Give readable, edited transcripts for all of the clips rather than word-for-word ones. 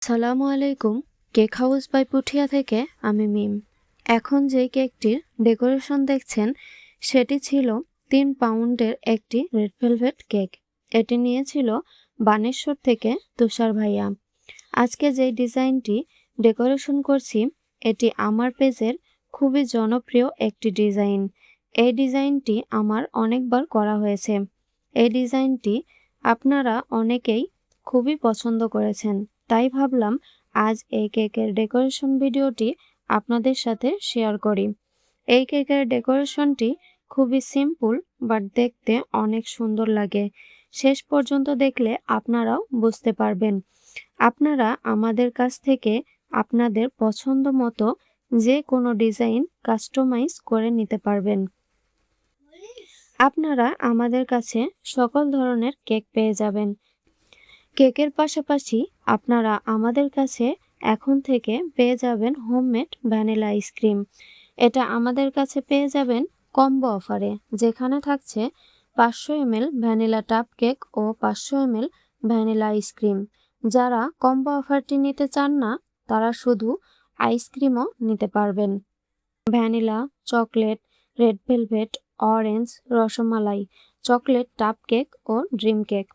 আসসালামু আলাইকুম। Cake house by Puthia থেকে আমি মিম। এখন যে কেকটির ডেকোরেশন দেখছেন সেটি ছিল 3 পাউন্ডের একটি রেড ভেলভেট কেক। এটি নিয়েছিল বানেশ্বর থেকে তুষার ভাইয়া। আজকে যে ডিজাইনটি ডেকোরেশন করছি এটি আমার পেজের খুবই জনপ্রিয় একটি ডিজাইন। এই ডিজাইনটি আমার অনেকবার করা হয়েছে। এই ডিজাইনটি আপনারা অনেকেই খুবই পছন্দ করেছেন, তাই ভাবলাম আজ এই কেকের ডেকোরেশন ভিডিওটি আপনাদের সাথে শেয়ার করি। এই কেকের ডেকোরেশনটি খুবই সিম্পল বাট দেখতে অনেক সুন্দর লাগে। শেষ পর্যন্ত দেখলে আপনারাও বুঝতে পারবেন। আপনারা আমাদের কাছ থেকে আপনাদের পছন্দ মতো যে কোনো ডিজাইন কাস্টমাইজ করে নিতে পারবেন। আপনারা আমাদের কাছে সকল ধরনের কেক পেয়ে যাবেন। কেকের পাশাপাশি আপনারা আমাদের কাছে এখন থেকে পেয়ে যাবেন হোমমেড ভ্যানিলা আইসক্রিম। এটা আমাদের কাছে পেয়ে যাবেন কম্বো অফারে, যেখানে থাকছে 500 ml ভ্যানিলা টাপ কেক ও 500 ml ভ্যানিলা আইসক্রিম। যারা কম্বো অফারটি নিতে চান না তারা শুধু আইসক্রিমও নিতে পারবেন। Vanilla, chocolate, red velvet, orange, rasmalai, chocolate টাপ কেক ও ড্রিম কেক।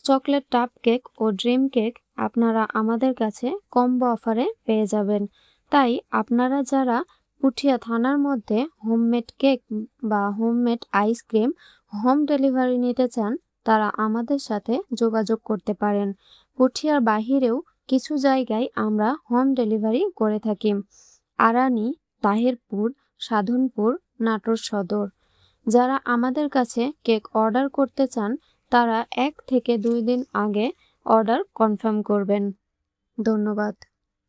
চকলেট টাপ কেক ও ড্রিম কেক আপনারা আমাদের কাছে কম্বো অফারে পেয়ে যাবেন। তাই আপনারা যারা পুঠিয়া থানার মধ্যে হোমমেড কেক বা হোমমেড আইসক্রিম হোম ডেলিভারি নিতে চান তারা আমাদের সাথে যোগাযোগ করতে পারেন। পুঠিয়ার বাহিরেও কিছু জায়গায় আমরা হোম ডেলিভারি করে থাকি। আরানি, তাহিরপুর, সাধনপুর, নাটোর সদর। যারা আমাদের কাছে কেক অর্ডার করতে চান তারা 1 থেকে 2 দিন আগে অর্ডার কনফার্ম করবেন। ধন্যবাদ।